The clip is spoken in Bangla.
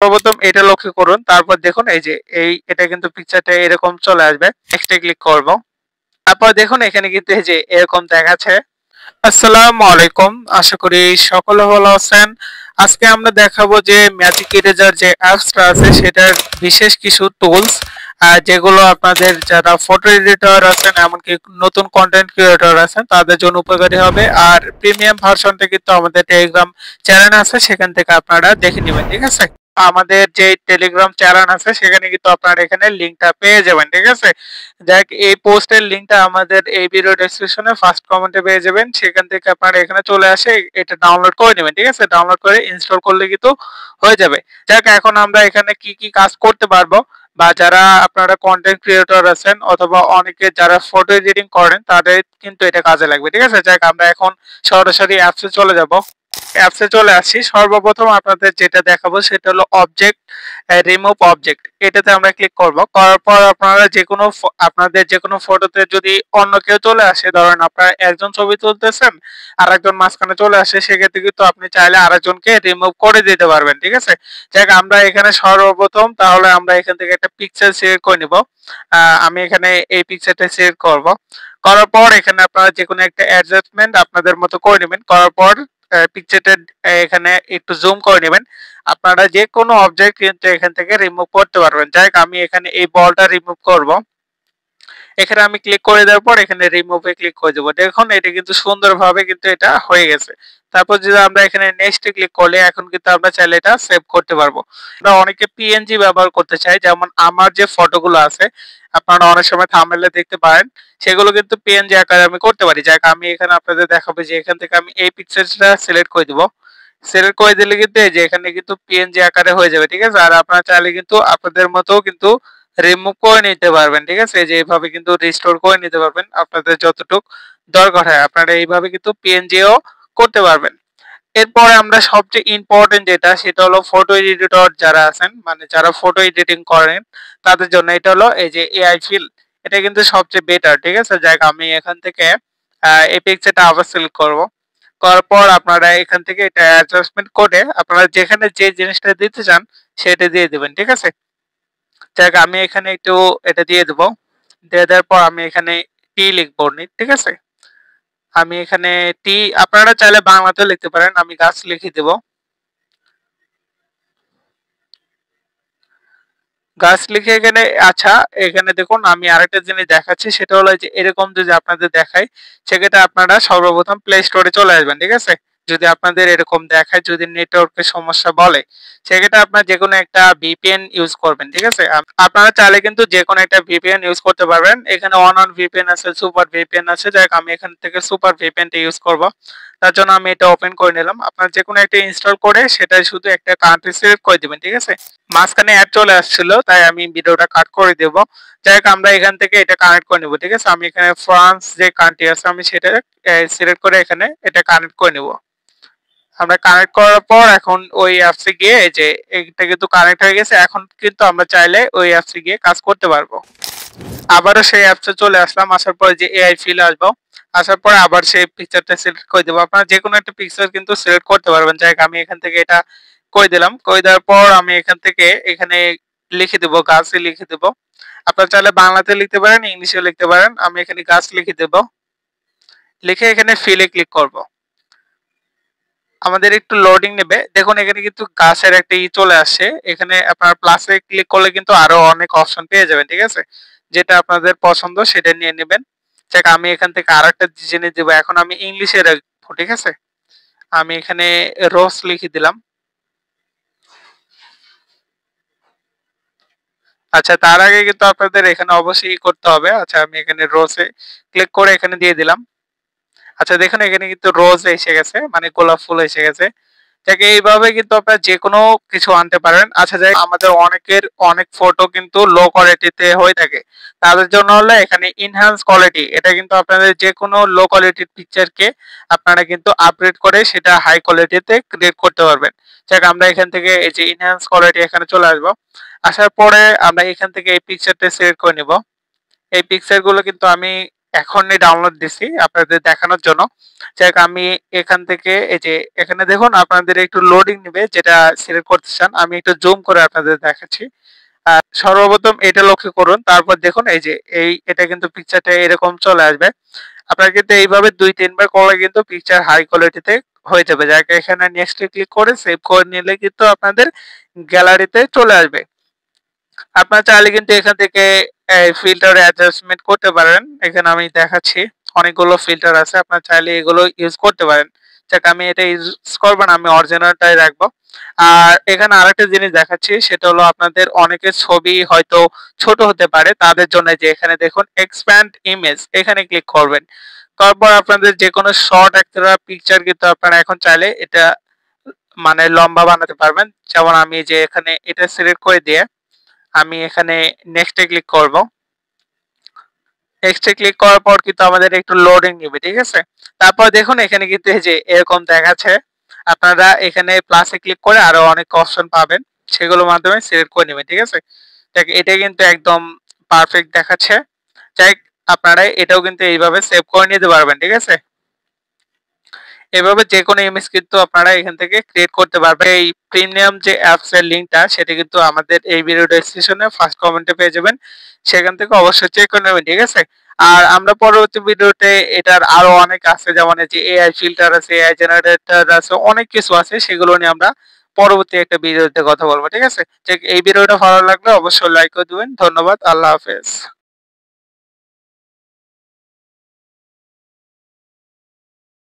সর্বপ্রথম এটা লক্ষ্য করুন, তারপর দেখুন এই যে এটা কিন্তু পিকচারটা এরকম চলে আসবে। নেক্সটে ক্লিক করব। তারপর দেখুন এখানে কিন্তু এই যে এরকম দেখাচ্ছে। আসসালামু আলাইকুম, আশা করি সকলে ভালো আছেন। আজকে আমরা দেখাবো যে ম্যাজিক ইরেজার যে অ্যাপসটা আছে সেটার বিশেষ কিছু টুলস যেগুলো আপনাদের যারা ফটো এডিটর আছেন এমনকি নতুন কন্টেন্ট ক্রিয়েটর আছেন তাদের জন্য উপকারী হবে। আর প্রিমিয়াম ভার্সনটা কিন্তু আমাদের টেলিগ্রাম চ্যানেল আছে, সেখান থেকে আপনারা দেখে নেবেন, ঠিক আছে। আমাদের যে টেলিগ্রাম চ্যানেল আছে সেখানে কিন্তু আপনারা এখানে লিংকটা পেয়ে যাবেন, ঠিক আছে। দেখ এই পোস্টের লিংকটা আমাদের এই ভিডিও ডেসক্রিপশনে ফার্স্ট কমেন্টে পেয়ে যাবেন, সেখান থেকে আপনারা এখানে চলে আসে এটা ডাউনলোড করে নেবেন, ঠিক আছে। ডাউনলোড করে ইনস্টল করলে কিন্তু হয়ে যাবে। যাক এখন আমরা এখানে কি কি কাজ করতে পারবো, বা যারা আপনারা কন্টেন্ট ক্রিয়েটর আছেন অথবা অনেকে যারা ফটো এডিটিং করেন তাদের কিন্তু এটা কাজে লাগবে, ঠিক আছে। যাক আমরা এখন সরাসরি অ্যাপসে চলে যাব। অ্যাপসে চলে আসি। সর্বপ্রথম আপনাদের যেটা দেখাবো সেটা হলো অবজেক্ট, রিমুভ অবজেক্ট, এটাতে আমরা ক্লিক করব। করার পর আপনারা আপনাদের যে কোনো ফটোতে যদি অন্য কেউ চলে আসে, ধরেন আপনারা একজন ছবি তুলতেছেন আর একজন মাঝখানে চলে আসে, সেক্ষেত্রে কিন্তু আপনি চাইলে আরেকজনকে রিমুভ করে দিতে পারবেন, ঠিক আছে। যাক আমরা এখানে সর্বপ্রথম তাহলে আমরা এখান থেকে একটা পিকচার সিলেক্ট করে নিব। আমি এখানে এই পিকচারটা সিলেক্ট করব। করার পর এখানে আপনারা যে কোনো একটা অ্যাডজাস্টমেন্ট আপনাদের মতো করে নেবেন। করার পর পিকচারটা এখানে একটু জুম করে নেবেন। আপনারা যে কোনো অবজেক্ট কিন্তু এখান থেকে রিমুভ করতে পারবেন। যাই আমি এখানে এই বলটা রিমুভ করব। এখানে আমি ক্লিক করে দেওয়ার পর এখানে রিমুভে ক্লিক করে দেবো। দেখুন এটা কিন্তু সুন্দরভাবে কিন্তু এটা হয়ে গেছে। তারপর যদি আমরা এখানে নেক্সটে ক্লিক করলে এখন কিন্তু আমরা চাইলে এটা সেভ করতে পারবো। আমরা অনেকে পিএনজি ব্যবহার করতে চাই, যেমন আমার যে ফটোগুলো আছে আপনারা অনেক সময় থাম্বনেইলে দেখতে পারেন, সেগুলো কিন্তু পিএনজি আকারে আমি করতে পারি। যাক আমি এখানে আপনাদের দেখাবো যে এখান থেকে আমি এই পিকচারটা সিলেক্ট করে দিব। সিলেক্ট করে দিলে কিন্তু এই যে এখানে কিন্তু পিএনজি আকারে হয়ে যাবে, ঠিক আছে। আর আপনারা চাইলে কিন্তু আপনাদের মতো কিন্তু রিমুভ করে নিতে পারবেন, ঠিক আছে। যে এইভাবে কিন্তু রিস্টোর করে নিতে পারবেন আপনাদের যতটুক দরকার হয়। আপনারা এইভাবে কিন্তু পিএনজিও করতে পারবেন। এরপরে আমরা সবচেয়ে ইম্পর্টেন্ট যেটা সেটা হলো ফটো এডিটর যারা আছেন, মানে যারা ফটো এডিটিং করেন তাদের জন্য এটা হলো এই যে এআই ফিল। এটা কিন্তু সবচেয়ে বেটার, ঠিক আছে। যাক আমি এখান থেকে এই পিকচারটা আবার সিলেক্ট করব। করার পর আপনারা এখান থেকে এটা অ্যাডজাস্টমেন্ট করে আপনারা যেখানে যে জিনিসটা দিতে চান সেটা দিয়ে দিবেন, ঠিক আছে। যাক আমি এখানে একটু এটা দিয়ে দেবো। দিয়ে দেওয়ার পর আমি এখানে টি লিখবো, ঠিক আছে। আমি এখানে টি, আপনারা চাইলে বাংলাতেও লিখতে পারেন, আমি গাছ লিখে দেব। গাছ লিখে এখানে, আচ্ছা এখানে দেখুন আমি আরেকটা জিনিস দেখাচ্ছি, সেটা হলো যে এরকম যদি আপনাদের দেখায় সেক্ষেত্রে আপনারা সর্বপ্রথম প্লে স্টোরে চলে আসবেন, ঠিক আছে। যদি আপনাদের এরকম দেখায়, যদি নেটওয়ার্কের সমস্যা বলে, সেক্ষেত্রে আপনার যে কোনো একটা ভিপিএন ইউজ করবেন, ঠিক আছে। আপনারা চাইলে কিন্তু যে কোনো একটা ভিপিএন ইউজ করতে পারবেন। এখানে অন ভিপিএন আছে, সুপার ভিপিএন আছে। যাই আমি এখান থেকে সুপার ভিপিএনটা ইউজ করব। তার জন্য আমি এটা ওপেন করে নিলাম। আপনারা যে কোনো একটা ইনস্টল করে সেটা শুধু একটা কান্ট্রি সিলেক্ট করে দিবেন, ঠিক আছে। মাঝখানে অ্যাড চলে আসছিল তাই আমি ভিডিওটা কাট করে দেব। যাই হোক আমরা এখান থেকে এটা কানেক্ট করে নেব, ঠিক আছে। আমি এখানে ফ্রান্স যে কান্ট্রি আছে আমি সেটা সিলেক্ট করে এখানে এটা কানেক্ট করে নেব। আমরা কানেক্ট করার পর এখন ওই অ্যাপসে গিয়ে এই যে এটা কিন্তু কানেক্ট হয়ে গেছে। এখন কিন্তু আমরা চাইলে ওই অ্যাপসে গিয়ে কাজ করতে পারবো। আবারও সেই অ্যাপসে চলে আসলাম। আসার পরে যে এআই ফিল আসবো, আসার পরে আবার সেই পিকচারটা সিলেক্ট করে দেবো। আপনারা যে কোনো একটা পিকচার কিন্তু সিলেক্ট করতে পারবেন। যাই হোক আমি এখান থেকে এটা করে দিলাম। করে দেওয়ার পর আমি এখান থেকে এখানে লিখে দেবো, গাছই লিখে দেবো। আপনারা চাইলে বাংলাতে লিখতে পারেন, ইংলিশে লিখতে পারেন। আমি এখানে গাছ লিখে দেবো। লিখে এখানে ফিলে ক্লিক করব। আমাদের একটু লোডিং নেবে। দেখুন এখানে কিন্তু গাছের একটা চলে আসছে। এখানে আপনার প্লাসে ক্লিক করলে কিন্তু আরো অনেক অপশন পেয়ে যাবেন, ঠিক আছে। যেটা আপনাদের পছন্দ সেটা নিয়ে নেবেন। যাক আমি এখান থেকে আরেকটা জিনিস দেবো। এখন আমি ইংলিশে রাখবো, ঠিক আছে। আমি এখানে রোজ লিখে দিলাম। আচ্ছা তার আগে কিন্তু আপনাদের এখানে অবশ্যই করতে হবে। আচ্ছা আমি এখানে রোজে ক্লিক করে এখানে দিয়ে দিলাম। আচ্ছা দেখুন এখানে কিন্তু রোজ এসে গেছে, মানে গোলাপ ফুল এসে গেছে। যাকে এইভাবে কিন্তু আপনারা যেকোনো কিছু আনতে পারেন। আচ্ছা যাই আমাদের অনেকের অনেক ফটো কিন্তু লো কোয়ালিটিতে হয়ে থাকে। তাদের জন্য হলো এখানে এনহান্স কোয়ালিটি, এটা কিন্তু আপনাদের যেকোনো লো কোয়ালিটির পিকচারকে আপনারা কিন্তু আপগ্রেড করে সেটা হাই কোয়ালিটিতে ক্রিয়েট করতে পারবেন। যাক আমরা এখান থেকে এই যে এনহান্স কোয়ালিটি এখানে চলে আসবো। আসার পরে আমরা এখান থেকে এই পিকচারটা সিলেক্ট করে নিব। এই পিকচারগুলো কিন্তু আমি এখনই ডাউনলোড দিছি আপনাদের দেখানোর জন্য। যাক আমি এখান থেকে এই যে এখানে দেখুন আপনাদের একটু লোডিং নিবে যেটা সিলেক্ট করতে চান। আমি একটু জুম করে আপনাদের দেখাচ্ছি। সর্বপ্রথম এটা লক্ষ্য করুন। তারপর দেখুন এই যে এটা কিন্তু পিকচারটা এরকম চলে আসবে। আপনারা কিন্তু এইভাবে ২-৩ বার করলে কিন্তু পিকচার হাই কোয়ালিটিতে হয়ে যাবে। যাক এখানে নেক্সট এ ক্লিক করে সেভ করে নিলে কিন্তু আপনাদের গ্যালারিতে চলে আসবে। আপনারা চাইলে কিন্তু এখান থেকে ফিল্টার অ্যাডজাস্টমেন্ট করতে পারেন। এখানে আমি দেখাচ্ছি অনেকগুলো ফিল্টার আছে। আপনারা চাইলে এগুলো ইউজ করতে পারেন। যাক আমি এটা ইউজ করব না, আমি অরিজিনালটাই রাখবো। আর এখানে আরেকটা জিনিস দেখাচ্ছি সেটা হলো আপনাদের অনেকের ছবি হয়তো ছোট হতে পারে তাদের জন্য যে এখানে দেখুন এক্সপ্যান্ড ইমেজ এখানে ক্লিক করবেন। তারপর আপনাদের যেকোনো শর্ট একটা পিকচার কিন্তু আপনারা এখন চাইলে এটা মানে লম্বা বানাতে পারবেন। যেমন আমি যে এখানে এটা সিলেক্ট করে দিয়ে আমি এখানে নেক্সট এ ক্লিক করব। নেক্সট এ ক্লিক করার পর কিন্তু আমাদের একটু লোডিং নিবে, ঠিক আছে? তারপর দেখুন এখানে কিন্তু এই যে এরকম দেখাচ্ছে। আপনারা এখানে প্লাসে ক্লিক করে আরো অনেক অপশন পাবেন। সেগুলোর মাধ্যমে সিলেক্ট করে নেবেন, ঠিক আছে? দেখ এটা কিন্তু একদম পারফেক্ট দেখাচ্ছে। যাই আপনারা এটাও কিন্তু এইভাবে সেভ করে নিতে পারবেন, ঠিক আছে? এভাবে যেকোনো ইমেজ কিন্তু আপনারা এখান থেকে ক্রিয়েট করতে পারবেন। এই প্রিমিয়াম যে অ্যাপস এর লিংকটা সেটা কিন্তু আমাদের এই ভিডিও ডেসক্রিপশনে ফার্স্ট কমেন্টে পেয়ে যাবেন। সেখান থেকে অবশ্যই চেক করে নেবেন, ঠিক আছে? আর আমরা পরবর্তী ভিডিওতে এটার আরো অনেক আছে, যেমন এই যে এআই ফিল্টার আছে, এআই জেনারেটর আছে, অনেক কিছু আছে সেগুলো নিয়ে আমরা পরবর্তী একটা ভিডিওতে কথা বলবো, ঠিক আছে? এই ভিডিওটা ভালো লাগলে অবশ্যই লাইক করে দিবেন। ধন্যবাদ। আল্লাহ হাফেজ।